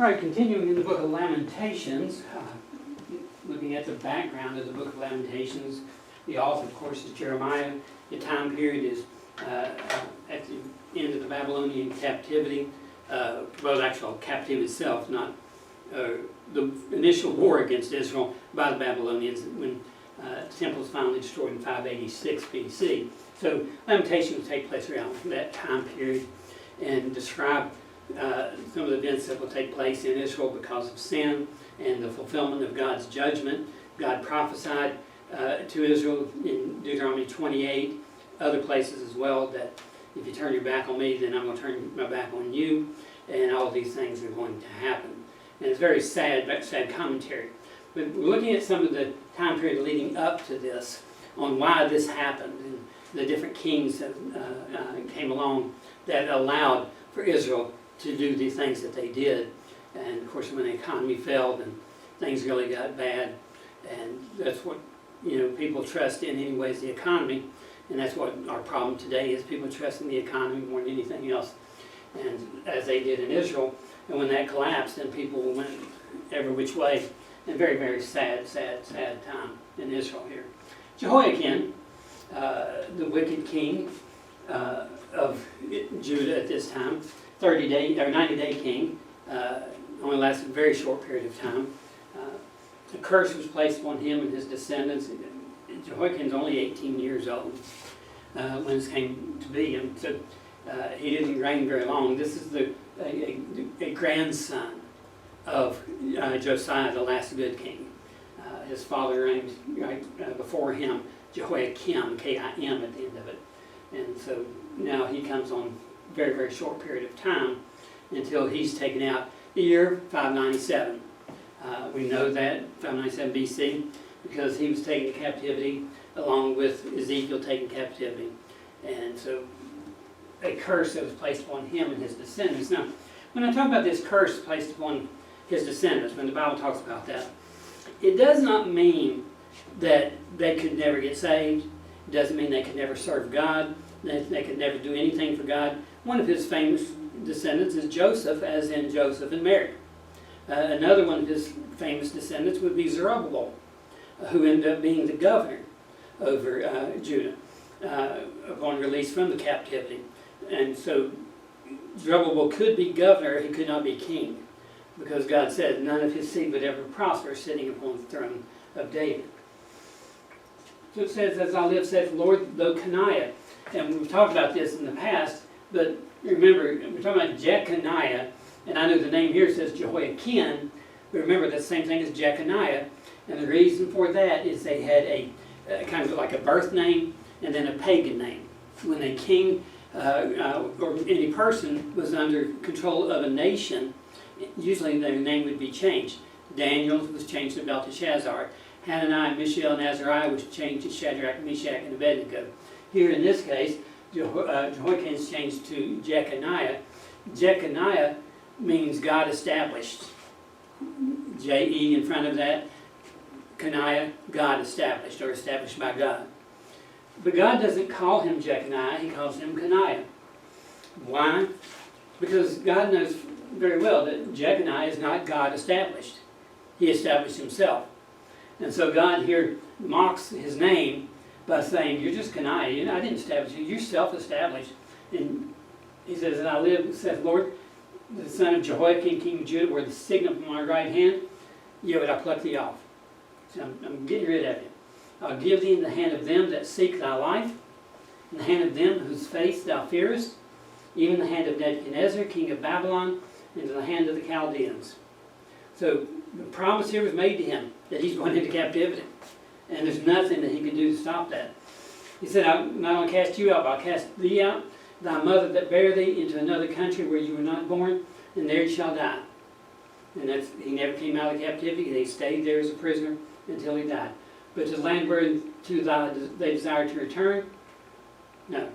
All right, continuing in the book of Lamentations, looking at the background of the book of Lamentations, the author, of course, is Jeremiah. The time period is at the end of the Babylonian captivity. Well, actual captivity itself, not the initial war against Israel by the Babylonians when the temple was finally destroyed in 586 BC. So Lamentations will take place around that time period and describe some of the events that will take place in Israel because of sin and the fulfillment of God's judgment. God prophesied to Israel in Deuteronomy 28, other places as well, that if you turn your back on me, then I'm going to turn my back on you, and all these things are going to happen. And it's very sad commentary. But we're looking at some of the time period leading up to this, on why this happened, and the different kings that came along that allowed for Israel to do the things that they did. And of course when the economy failed and things really got bad, and that's what people trust in anyways, the economy, and that's what our problem today is. People trust in the economy more than anything else, and as they did in Israel. And when that collapsed, then people went every which way, and very, very sad time in Israel here. Jehoiakim, the wicked king of Judah at this time, 90-day king, only lasted a very short period of time. A curse was placed upon him and his descendants. Jehoiakim's only 18 years old when this came to be, and so he didn't reign very long. This is a grandson of Josiah, the last good king. His father reigned right before him, Jehoiakim, K-I-M at the end of it. And so now he comes on a very, very short period of time until he's taken out the year 597. We know that, 597 BC, because he was taken to captivity along with Ezekiel taken captivity. And so a curse that was placed upon him and his descendants. Now, when I talk about this curse placed upon his descendants, when the Bible talks about that, it does not mean that they could never get saved. It doesn't mean they could never serve God. They could never do anything for God. One of his famous descendants is Joseph, as in Joseph and Mary. Another one of his famous descendants would be Zerubbabel, who ended up being the governor over Judah upon release from the captivity. And so Zerubbabel could be governor, he could not be king, because God said none of his seed would ever prosper sitting upon the throne of David. So it says, as I live, saith the Lord, though Coniah, and we've talked about this in the past, but remember, we're talking about Jeconiah, and I know the name here says Jehoiakim, but remember that's the same thing as Jeconiah, and the reason for that is they had a kind of like a birth name and then a pagan name. When a king or any person was under control of a nation, usually their name would be changed. Daniel was changed to Belteshazzar. Hananiah, Mishael, and Azariah was changed to Shadrach, Meshach, and Abednego. Here in this case, Jehoiakim is changed to Jeconiah. Jeconiah means God established. J-E in front of that. Coniah, God established, or established by God. But God doesn't call him Jeconiah, he calls him Coniah. Why? Because God knows very well that Jeconiah is not God established. He established himself. And so God here mocks his name by saying, you're just Coniah. I didn't establish you. You're self-established. And he says, as I live, saith the Lord, the son of Jehoiakim, king of Judah, were the signet of my right hand, yet would I pluck thee off. So I'm getting rid of you. I'll give thee in the hand of them that seek thy life, in the hand of them whose face thou fearest, even the hand of Nebuchadnezzar, king of Babylon, into the hand of the Chaldeans. So the promise here was made to him that he's going into captivity. And there's nothing that he can do to stop that. He said, I'll not only cast you out, but I'll cast thee out, thy mother that bare thee, into another country where you were not born, and there you shall die. And he never came out of captivity. He stayed there as a prisoner until he died. But to the land where they desire to return, no,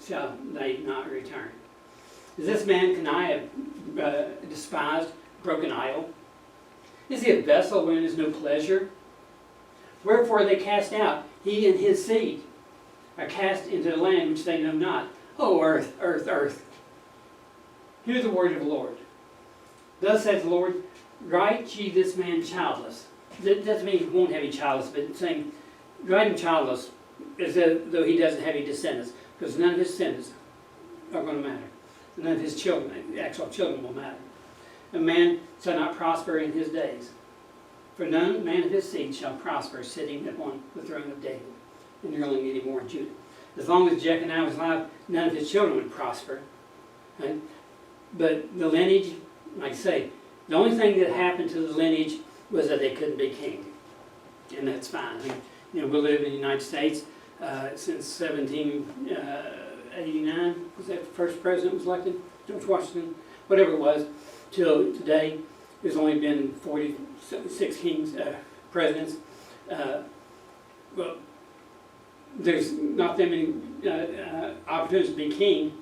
shall they not return. Is this man Coniah despised, broken idol? Is he a vessel wherein is no pleasure? Wherefore are they cast out, he and his seed are cast into the land which they know not. Oh, earth, earth, earth, hear the word of the Lord. Thus saith the Lord, write ye this man childless. That doesn't mean he won't have any childless, but it's saying, write him childless, as though he doesn't have any descendants, because none of his descendants are going to matter. None of his children, actual children, will matter. A man shall not prosper in his days, for none man of his seed shall prosper, sitting upon the throne of David, and ruling any more in Judah. As long as Jeconiah was alive, none of his children would prosper. Right? But the lineage, like I say, the only thing that happened to the lineage was that they couldn't be king. And that's fine. I mean, we live in the United States since 1789. Was that the first president was elected? George Washington? Whatever it was. Till today, there's only been 46 kings, presidents. Well, there's not that many opportunities to be king,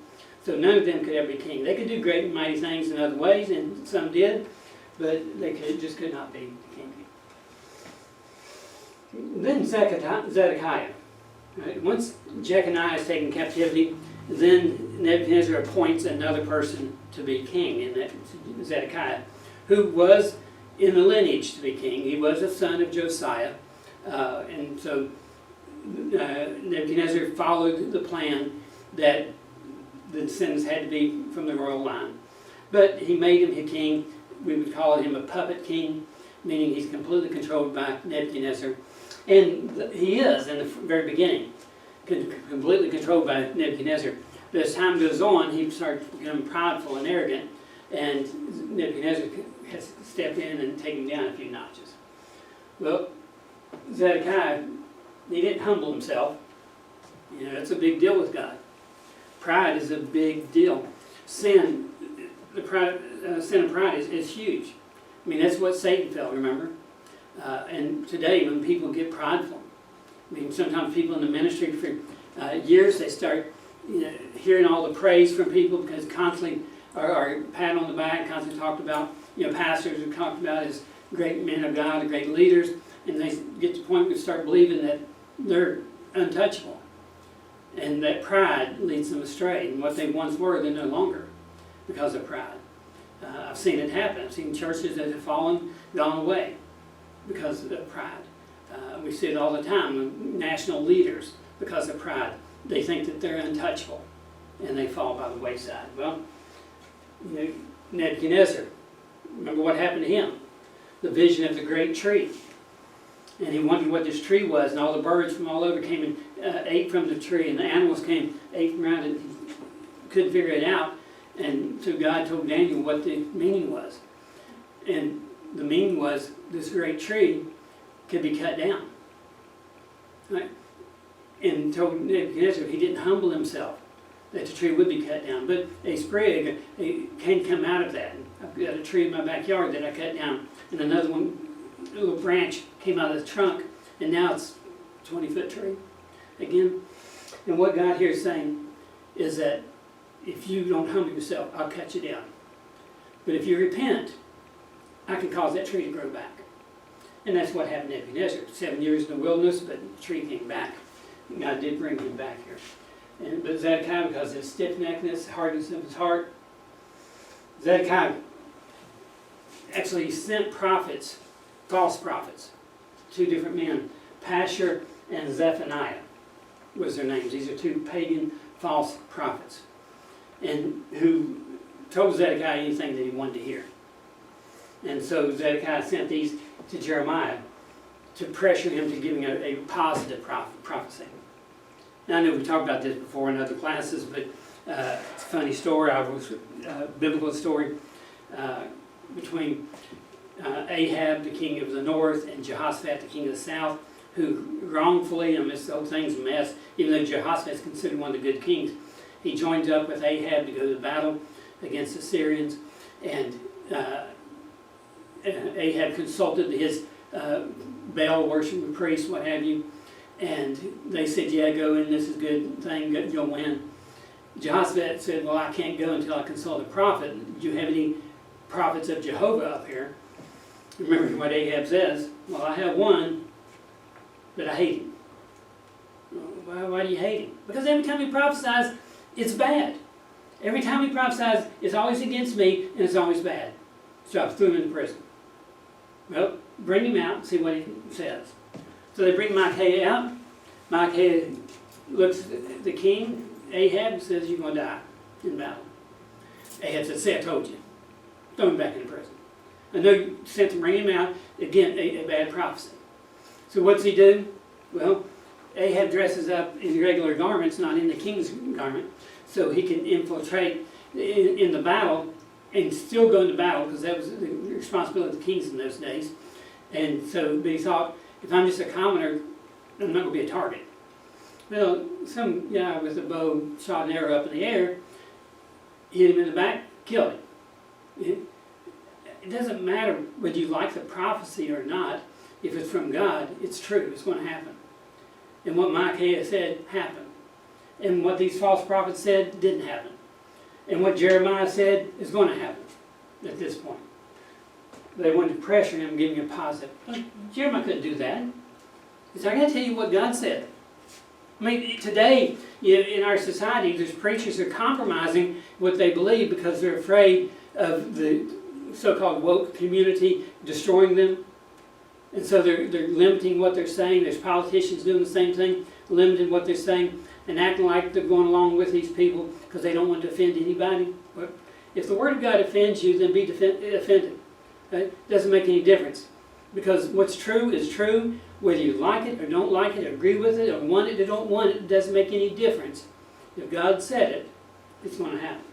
so none of them could ever be king. They could do great and mighty things in other ways, and some did, but they just could not be king. Then Zedekiah. Right? Once Jeconiah is taken captivity, then Nebuchadnezzar appoints another person to be king, and that's Zedekiah, who was in the lineage to be king. He was a son of Josiah, and so Nebuchadnezzar followed the plan that the descendants had to be from the royal line. But he made him a king. We would call him a puppet king, meaning he's completely controlled by Nebuchadnezzar. And he is, in the very beginning, completely controlled by Nebuchadnezzar. But as time goes on, he starts becoming prideful and arrogant, and Nebuchadnezzar has stepped in and taken him down a few notches. Well, Zedekiah, he didn't humble himself. That's a big deal with God. Pride is a big deal. Sin of pride is huge. I mean, that's what Satan felt, remember? And today, when people get prideful, I mean, sometimes people in the ministry for years, they start hearing all the praise from people because constantly are pat on the back, constantly talked about, pastors are talked about as great men of God, great leaders, and they get to the point where they start believing that they're untouchable. And that pride leads them astray. And what they once were, they're no longer because of pride. I've seen it happen. I've seen churches that have fallen, gone away because of pride. We see it all the time with national leaders because of pride. They think that they're untouchable and they fall by the wayside. Well, Nebuchadnezzar, remember what happened to him? The vision of the great tree. And he wondered what this tree was, and all the birds from all over came and ate from the tree, and the animals came, ate from around it, and he couldn't figure it out. And so God told Daniel what the meaning was. And the meaning was this great tree could be cut down. Right? And told Nebuchadnezzar if he didn't humble himself, that the tree would be cut down. But a sprig can come out of that. I've got a tree in my backyard that I cut down, and another one, a little branch came out of the trunk, and now it's a 20-foot tree again. And what God here is saying is that if you don't humble yourself, I'll cut you down. But if you repent, I can cause that tree to grow back. And that's what happened to Nebuchadnezzar. 7 years in the wilderness, but the tree came back. God did bring him back here. But Zedekiah, because of his stiff-neckedness, hardness of his heart, Zedekiah actually sent prophets, false prophets, two different men, Pashur and Zephaniah was their names. These are two pagan false prophets, and who told Zedekiah anything that he wanted to hear. And so Zedekiah sent these to Jeremiah to pressure him to giving a positive prophecy. Now, I know we talked about this before in other classes, but it's a funny story. I was a biblical story between Ahab, the king of the north, and Jehoshaphat, the king of the south, who wrongfully, and this whole thing's a mess, even though Jehoshaphat is considered one of the good kings, he joins up with Ahab to go to battle against the Syrians, and Ahab consulted his Baal worshiping priests, what have you, and they said, yeah, go in, this is a good thing, you'll win. Jehoshaphat said, well, I can't go until I consult a prophet. Do you have any prophets of Jehovah up here? Remember what Ahab says, well, I have one, but I hate him. Why do you hate him? Because every time he prophesies, it's bad. Every time he prophesies, it's always against me, and it's always bad. So I threw him in prison. Well, bring him out and see what he says. So they bring Micaiah out. Micaiah looks at the king, Ahab, and says, you're going to die in battle. Ahab said, see, I told you. Throw him back in prison. I know you sent to bring him out. Again, a bad prophecy. So what's he do? Well, Ahab dresses up in regular garments, not in the king's garment, so he can infiltrate in the battle and still go into battle, because that was the responsibility of the kings in those days. And so, but he thought, if I'm just a commoner, I'm not going to be a target. Well, some guy with a bow shot an arrow up in the air, hit him in the back, killed him. It doesn't matter whether you like the prophecy or not. If it's from God, it's true. It's going to happen. And what Micaiah said happened. And what these false prophets said didn't happen. And what Jeremiah said is going to happen at this point. They wanted to pressure him, give him a positive. But Jeremiah couldn't do that. He said, I got to tell you what God said. I mean, today, in our society, there's preachers who are compromising what they believe because they're afraid of the so-called woke community destroying them. And so they're limiting what they're saying. There's politicians doing the same thing, limiting what they're saying, and acting like they're going along with these people because they don't want to offend anybody. But if the Word of God offends you, then be offended. It doesn't make any difference. Because what's true is true, whether you like it or don't like it, or agree with it, or want it or don't want it, it doesn't make any difference. If God said it, it's going to happen.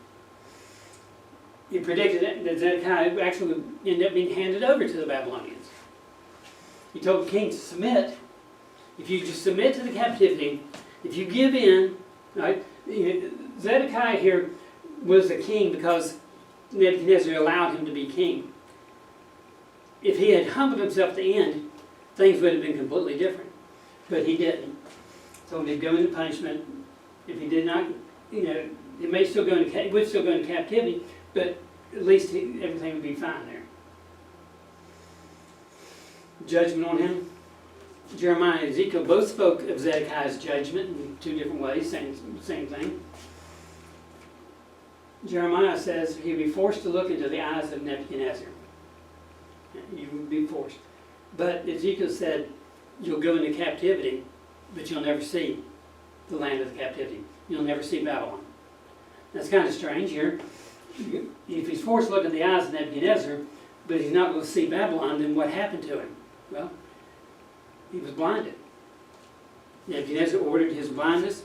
He predicted that Zedekiah actually would end up being handed over to the Babylonians. He told the king to submit. If you just submit to the captivity, if you give in, right? Zedekiah here was a king because Nebuchadnezzar allowed him to be king. If he had humbled himself at the end, things would have been completely different. But he didn't. So he'd go into punishment. If he did not, he would still go into captivity, but at least everything would be fine there. Judgment on him. Jeremiah and Ezekiel both spoke of Zedekiah's judgment in two different ways, same thing. Jeremiah says he'd be forced to look into the eyes of Nebuchadnezzar. You would be forced. But Ezekiel said, you'll go into captivity, but you'll never see the land of the captivity. You'll never see Babylon. That's kind of strange here. If he's forced to look in the eyes of Nebuchadnezzar, but he's not going to see Babylon, then what happened to him? Well, he was blinded. Nebuchadnezzar ordered his blindness.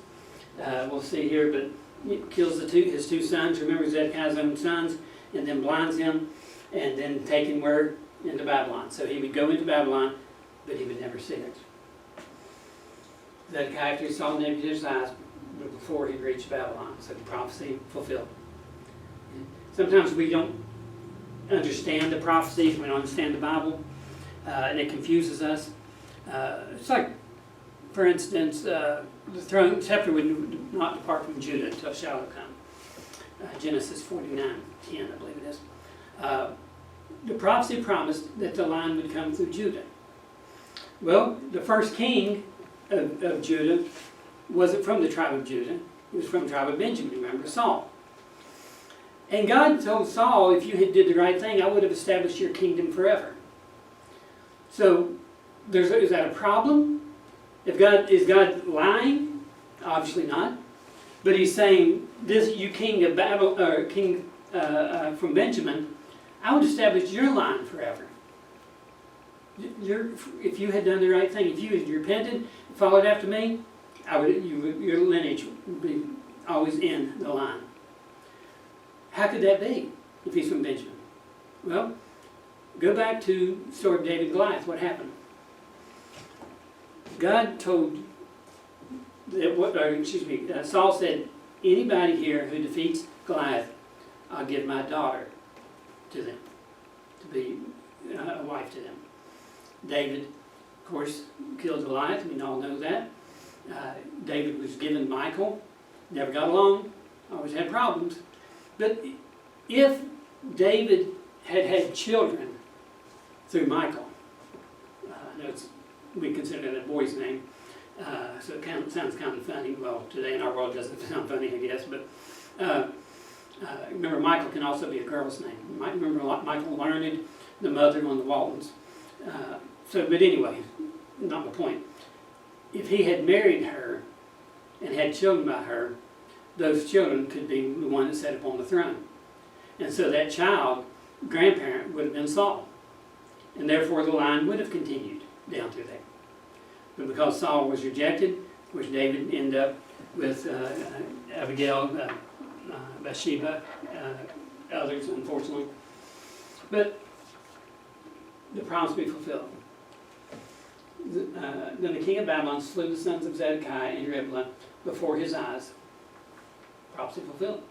We'll see here, but he kills his two sons. Remember Zedekiah's own sons, and then blinds him, and then taking word into Babylon. So he would go into Babylon, but he would never see it. Zedekiah, after he saw Nebuchadnezzar's eyes, but before he reached Babylon, so the prophecy fulfilled. Sometimes we don't understand the prophecies, we don't understand the Bible, and it confuses us. It's like, for instance, the scepter would not depart from Judah until Shiloh come. Genesis 49:10, I believe it is. The prophecy promised that the line would come through Judah. Well, the first king of Judah wasn't from the tribe of Judah. He was from the tribe of Benjamin, remember, Saul. And God told Saul, if you had did the right thing, I would have established your kingdom forever. So, is that a problem? Is God lying? Obviously not. But he's saying, this, you king of from Benjamin, I would establish your line forever. If you had done the right thing, if you had repented, followed after me, your lineage would be always in the line. How could that be if he's from Benjamin? Well, go back to the story of David and Goliath. What happened? God told, Saul said, anybody here who defeats Goliath, I'll give my daughter to them, to be a wife to them. David, of course, killed Goliath. We all know that. David was given Michal. Never got along. Always had problems. But if David had had children through Michal, I know we consider that a boy's name, so it sounds kind of funny. Well, today in our world it doesn't sound funny, I guess. But Remember, Michael can also be a girl's name. You might remember Michael Learned, the mother on the Waltons. But anyway, not the point. If he had married her and had children by her, those children could be the one that sat upon the throne. And so that child, grandparent, would have been Saul. And therefore the line would have continued down through there. But because Saul was rejected, which David ended up with Abigail, Bathsheba, others, unfortunately. But the promise be fulfilled. Then the king of Babylon slew the sons of Zedekiah in Riblah before his eyes. Prophecy fulfilled.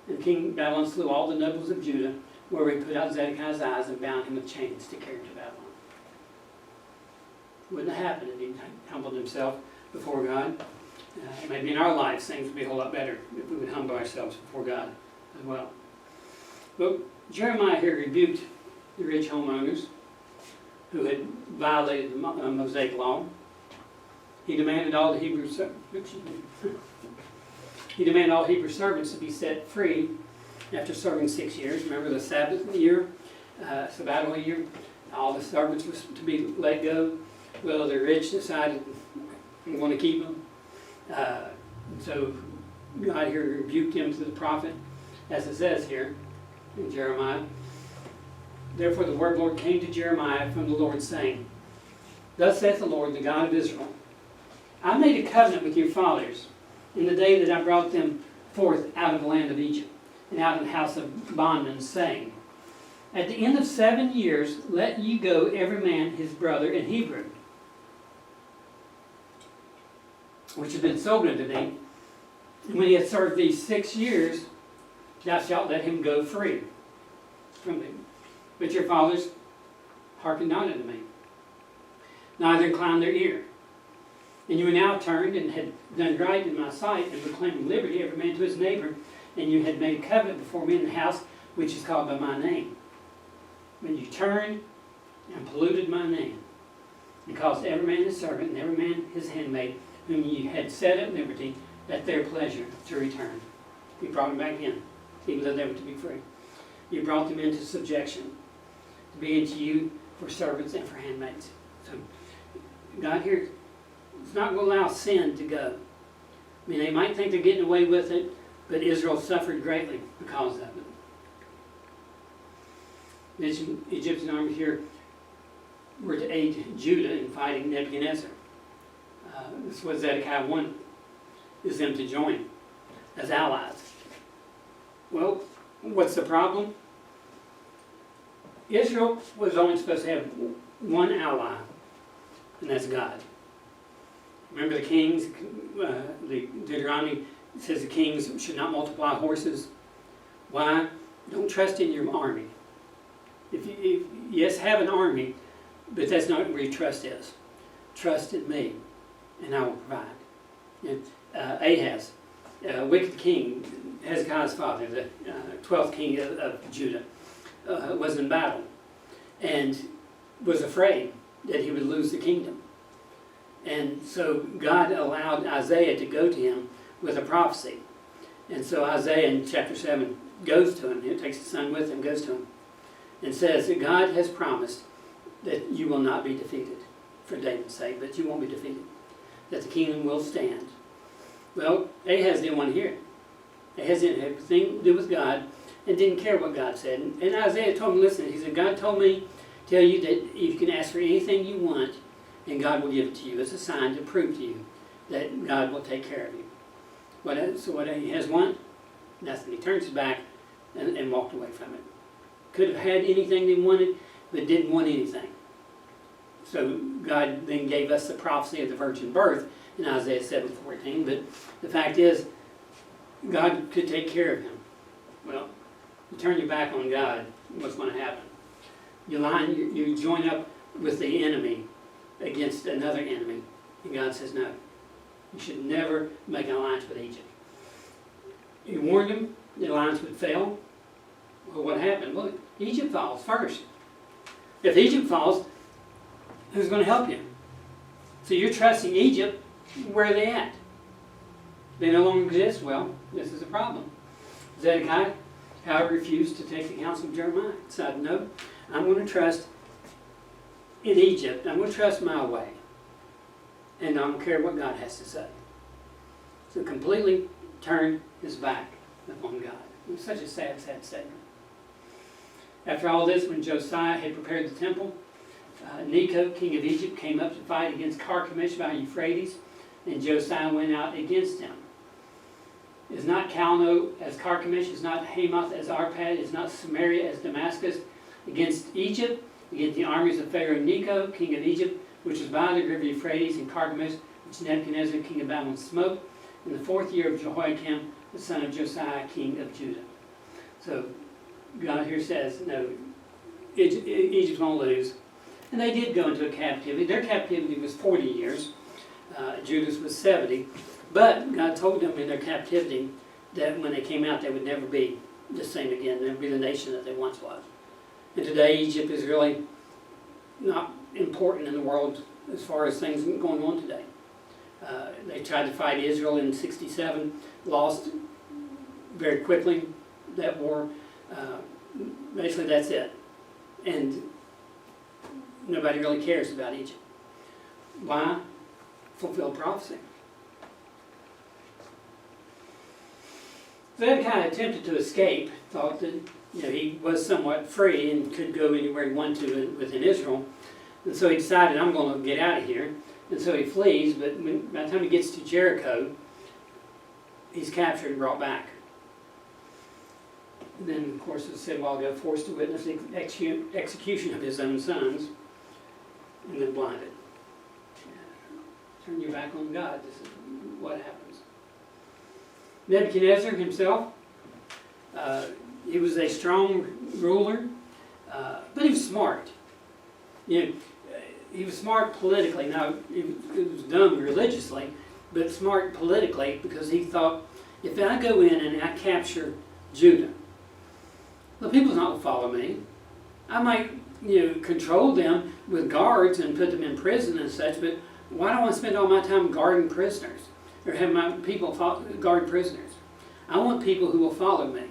And King Babylon slew all the nobles of Judah, where he put out Zedekiah's eyes and bound him with chains to carry him to Babylon. Wouldn't have happened if he humbled himself before God. Maybe in our lives things would be a whole lot better if we would humble ourselves before God as well. But Jeremiah here rebuked the rich homeowners who had violated the Mosaic law. He demanded all the Hebrew servants to be set free after serving 6 years. Remember the sabbatical year? All the servants were to be let go. Well, the rich decided they want to keep them. So God here rebuked him to the prophet, as it says here in Jeremiah. Therefore the word of the Lord came to Jeremiah from the Lord, saying, Thus saith the Lord, the God of Israel, I made a covenant with your fathers in the day that I brought them forth out of the land of Egypt, and out of the house of bondmen, saying, At the end of 7 years let ye go every man his brother in Hebrew, which has been sold unto thee. And when he hath served these 6 years, thou shalt let him go free from thee. But your fathers hearkened not unto me, neither inclined their ear. And you were now turned and had done right in my sight, and proclaimed liberty every man to his neighbor, and you had made a covenant before me in the house which is called by my name. When you turned and polluted my name, and caused every man his servant and every man his handmaid, whom ye had set at liberty, at their pleasure to return. You brought them back in, even though they were to be free. You brought them into subjection, to be unto you for servants and for handmaids. So God here is not going to allow sin to go. I mean, they might think they're getting away with it, but Israel suffered greatly because of it. The Egyptian army here were to aid Judah in fighting Nebuchadnezzar. This is what Zedekiah wanted, is them to join as allies. Well, what's the problem? Israel was only supposed to have one ally, and that's God. Remember the kings, the Deuteronomy says the kings should not multiply horses. Why? Don't trust in your army. Yes, have an army, but that's not where your trust is. Trust in me, and I will provide. And, Ahaz, wicked king, Hezekiah's father, the 12th king of Judah, was in battle and was afraid that he would lose the kingdom. And so God allowed Isaiah to go to him with a prophecy. And so Isaiah in chapter 7 goes to him. He takes his son with him, goes to him, and says that God has promised that you will not be defeated for David's sake, but you won't be defeated, that the kingdom will stand. Well, Ahaz didn't want to hear it. Ahaz didn't have anything to do with God and didn't care what God said. And Isaiah told him, listen, he said, God told me to tell you that you can ask for anything you want and God will give it to you as a sign to prove to you that God will take care of you. So what Ahaz want? Nothing. He turns his back and walked away from it. Could have had anything they wanted, but didn't want anything. So God then gave us the prophecy of the virgin birth in Isaiah 7:14. But the fact is, God could take care of him. Well, you turn your back on God, what's going to happen? You join up with the enemy against another enemy. And God says, no. You should never make an alliance with Egypt. He warned him the alliance would fail. Well, what happened? Well, Egypt falls first. If Egypt falls, who's going to help you? So you're trusting Egypt. Where are they at? They no longer exist. Well, this is a problem. Zedekiah, however, refused to take the counsel of Jeremiah. He decided, no, I'm going to trust in Egypt. I'm going to trust my way. And I don't care what God has to say. So completely turned his back upon God. It was such a sad, sad statement. After all this, when Josiah had prepared the temple, Necho, king of Egypt, came up to fight against Carchemish by Euphrates, and Josiah went out against him. Is not Calno as Carchemish? Is not Hamath as Arpad? Is not Samaria as Damascus? Against Egypt, against the armies of Pharaoh Necho, king of Egypt, which was by the river Euphrates, and Carchemish, which Nebuchadnezzar, king of Babylon, smote, in the 4th year of Jehoiakim, the son of Josiah, king of Judah. So God here says, no, Egypt's going to lose. And they did go into a captivity. Their captivity was 40 years. Judah's was 70. But God told them in their captivity that when they came out, they would never be the same again. They would be the nation that they once was. And today, Egypt is really not important in the world as far as things going on today. They tried to fight Israel in 67, lost very quickly that war. Basically, that's it. And nobody really cares about Egypt. Why? Fulfill prophecy. Zedekiah attempted to escape, thought that he was somewhat free and could go anywhere he wanted to within Israel. And so he decided, I'm going to get out of here. And so he flees, but by the time he gets to Jericho, he's captured and brought back. And then, of course, as I said a while ago, forced to witness the execution of his own sons, and then blinded. Turn your back on God. This is what happens. Nebuchadnezzar himself, he was a strong ruler, but he was smart. He was smart politically. Now, he was dumb religiously, but smart politically because he thought, if I go in and I capture Judah, the people's not going to follow me. I might, control them with guards and put them in prison and such, but why do I want to spend all my time guarding prisoners or have my people guard prisoners? I want people who will follow me.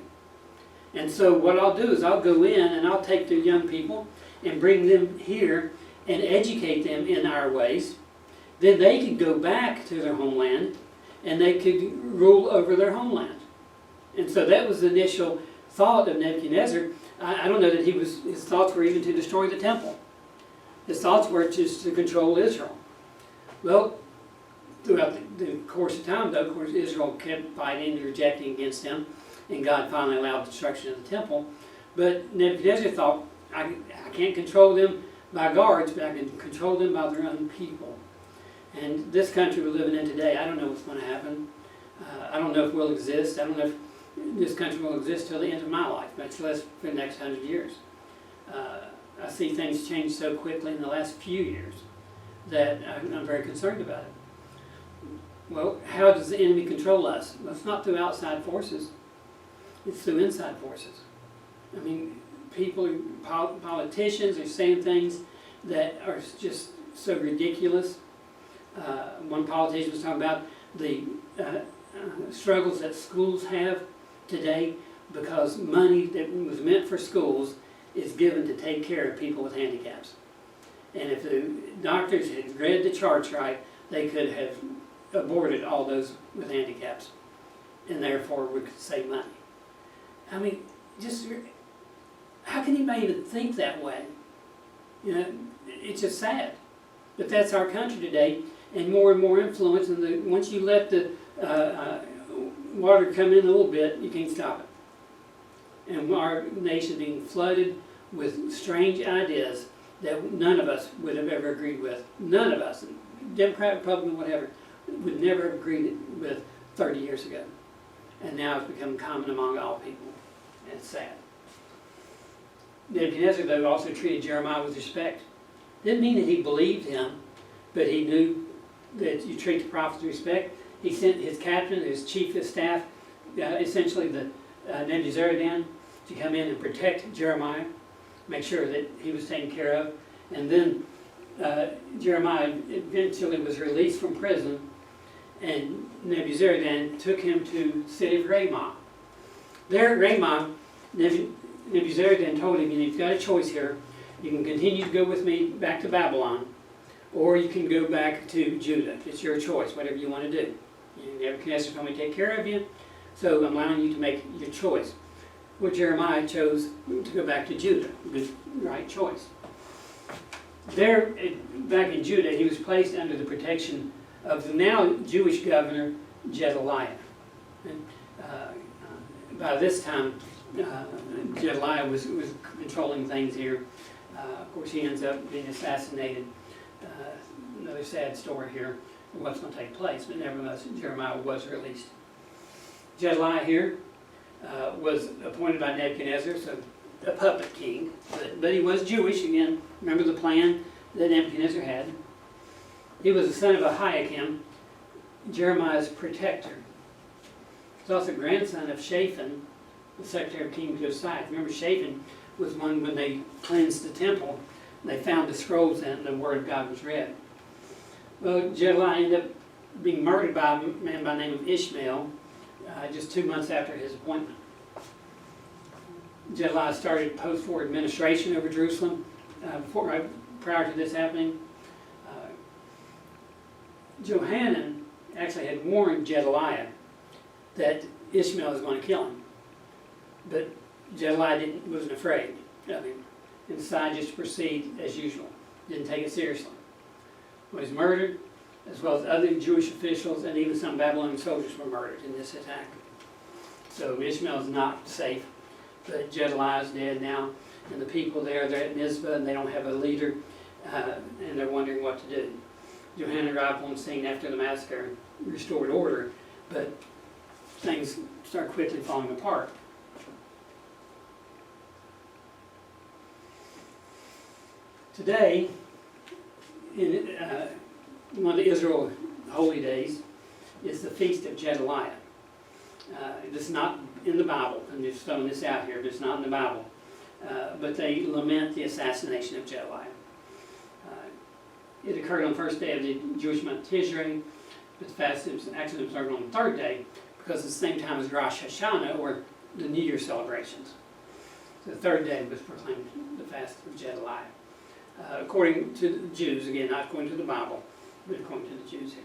And so what I'll do is I'll go in and I'll take the young people and bring them here and educate them in our ways. Then they could go back to their homeland and they could rule over their homeland. And so that was the initial thought of Nebuchadnezzar. I don't know that his thoughts were even to destroy the temple. His thoughts were just to control Israel. Well, throughout the course of time, though, of course, Israel kept fighting and rejecting against him, and God finally allowed the destruction of the temple. But Nebuchadnezzar thought, I can't control them by guards, but I can control them by their own people. And this country we're living in today, I don't know what's going to happen. I don't know if we'll exist. I don't know if this country will exist till the end of my life, much less for the next 100 years. I see things change so quickly in the last few years that I'm very concerned about it. Well, how does the enemy control us? Well, it's not through outside forces. It's through inside forces. I mean, politicians are saying things that are just so ridiculous. One politician was talking about the struggles that schools have today because money that was meant for schools is given to take care of people with handicaps. And if the doctors had read the charts right, they could have aborted all those with handicaps, and therefore we could save money. I mean, just how can anybody even think that way? It's just sad. But that's our country today, and more influence. And once you let the water come in a little bit, you can't stop it. And our nation being flooded with strange ideas that none of us would have ever agreed with. None of us, Democrat, Republican, whatever, would never have agreed with 30 years ago. And now it's become common among all people. And it's sad. Nebuchadnezzar, though, also treated Jeremiah with respect. Didn't mean that he believed him, but he knew that you treat the prophet with respect. He sent his captain, his chief of staff, essentially the Nebuzaradan, to come in and protect Jeremiah, make sure that he was taken care of. And then Jeremiah eventually was released from prison, and Nebuzaradan took him to the city of Ramah. There at Ramah, Nebuchadnezzar told him, you've got a choice here. You can continue to go with me back to Babylon, or you can go back to Judah. It's your choice, whatever you want to do. Nebuchadnezzar told me to take care of you, so I'm allowing you to make your choice. Well, Jeremiah chose to go back to Judah. Good, right choice. There, back in Judah, he was placed under the protection of the now Jewish governor, Gedaliah. And, by this time, Gedaliah was controlling things here. Of course, he ends up being assassinated. Another sad story here of what's going to take place, but nevertheless, Jeremiah was released. Gedaliah here was appointed by Nebuchadnezzar, so a puppet king, but he was Jewish. Again, remember the plan that Nebuchadnezzar had. He was the son of Ahikam, Jeremiah's protector. He's also grandson of Shaphan, the secretary of King Josiah. Remember, Shaphan was one when they cleansed the temple, they found the scrolls in it, and the word of God was read. Well, Gedaliah ended up being murdered by a man by the name of Ishmael just 2 months after his appointment. Gedaliah started post-war administration over Jerusalem prior to this happening. Johanan actually had warned Gedaliah that Ishmael was going to kill him. But Gedaliah wasn't afraid of him and decided just to proceed as usual. Didn't take it seriously. He was murdered, as well as other Jewish officials, and even some Babylonian soldiers were murdered in this attack. So Ishmael is not safe, but Gedaliah is dead now, and the people there, they're at Mizpah, and they don't have a leader, and they're wondering what to do. Johanan arrived on scene after the massacre, restored order, but things start quickly falling apart. Today, in one of the Israel holy days, is the Feast of Gedaliah. This is not in the Bible. I'm just throwing this out here, but it's not in the Bible. But they lament the assassination of Gedaliah. It occurred on the first day of the Jewish month Tishrei, but the fast was actually observed on the third day because it's the same time as Rosh Hashanah, or the New Year celebrations. So the third day was proclaimed the fast of Gedaliah. According to the Jews, again, not according to the Bible, but according to the Jews here.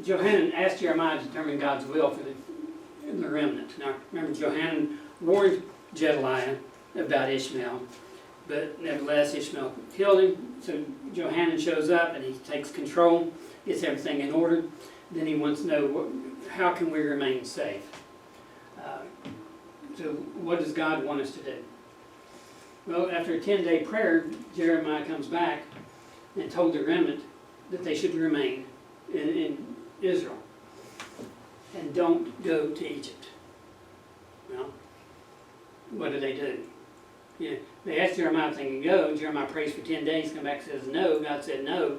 Johanan asked Jeremiah to determine God's will for the remnant. Now, remember, Johanan warned Gedaliah about Ishmael, but nevertheless, Ishmael killed him. So Johanan shows up and he takes control, gets everything in order. Then he wants to know, how can we remain safe? So what does God want us to do? Well, after a 10-day prayer, Jeremiah comes back and told the remnant that they should remain in Israel and don't go to Egypt. Well, what do? Yeah, they asked Jeremiah if they could go. Jeremiah prays for 10 days, comes back and says no. God said no.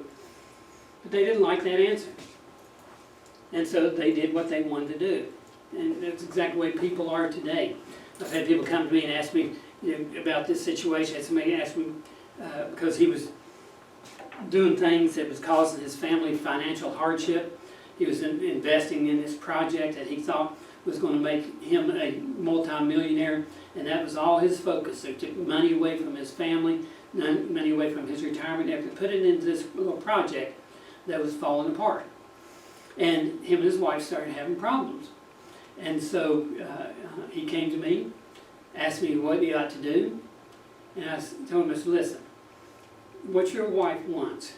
But they didn't like that answer. And so they did what they wanted to do. And that's exactly the way people are today. I've had people come to me and ask me, about this situation. Somebody asked me, because he was doing things that was causing his family financial hardship. He was investing in this project that he thought was going to make him a multi-millionaire, and that was all his focus. So he took money away from his family, money away from his retirement, and put it into this little project that was falling apart. And him and his wife started having problems. And so he came to me, asked me what he ought to do, and I told him, I said, listen, what your wife wants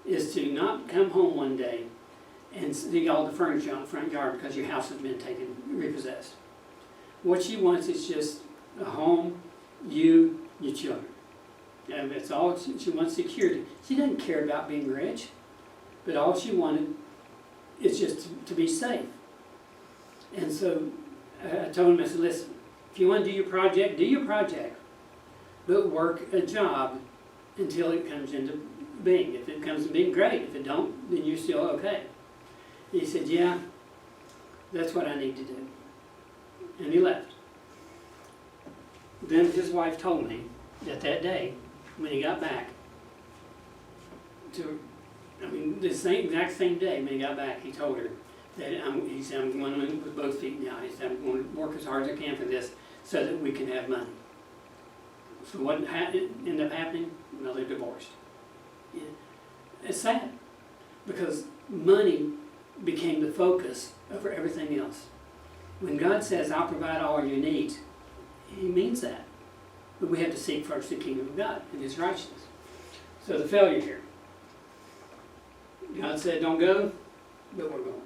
is to not come home one day and see all the furniture on the front yard because your house has been repossessed. What she wants is just a home, you, your children. And that's all she wants, security. She doesn't care about being rich, but all she wanted is just to be safe. And so I told him, I said, listen, if you want to do your project, but work a job until it comes into being. If it comes into being, great. If it don't, then you're still okay. And he said, yeah, that's what I need to do. And he left. Then his wife told me that day, when he got back, the exact same day when he got back, he told her that he said, I'm going to with both feet now. He said, I'm going to work as hard as I can for this so that we can have money. So what ended up happening? Well, they're divorced. Yeah. It's sad because money became the focus over everything else. When God says, I'll provide all your needs, he means that. But we have to seek first the kingdom of God and his righteousness. So the failure here. God said, don't go, but we're going.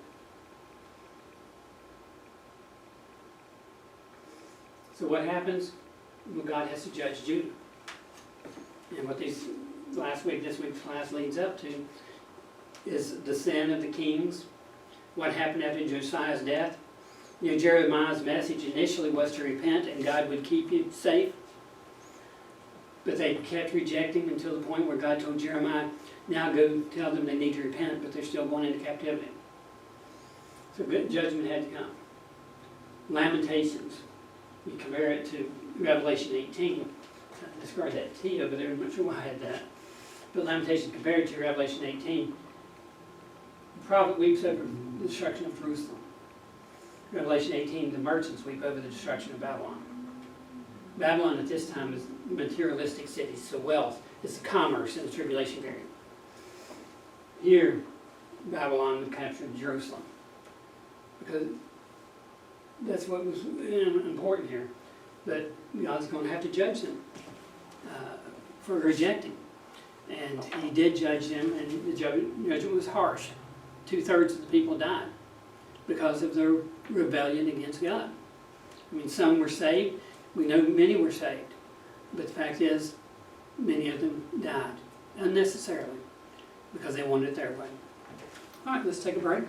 So what happens? Well, God has to judge Judah. And what this week's class leads up to is the sin of the kings. What happened after Josiah's death? You know, Jeremiah's message initially was to repent and God would keep you safe. But they kept rejecting until the point where God told Jeremiah, now go tell them they need to repent, but they're still going into captivity. So good judgment had to come. Lamentations. We compare it to Revelation 18. I described that to you over there. I'm not sure why I had that. But Lamentations compared to Revelation 18. The prophet weeps over the destruction of Jerusalem. Revelation 18, the merchants weep over the destruction of Babylon. Babylon at this time is a materialistic city, so wealth is the commerce in the tribulation period. Here, Babylon captured Jerusalem. Because that's what was important here. That God's going to have to judge them for rejecting. And he did judge them, and the judgment was harsh. 2/3 of the people died because of their rebellion against God. I mean, some were saved. We know many were saved. But the fact is, many of them died unnecessarily because they wanted it their way. All right, let's take a break.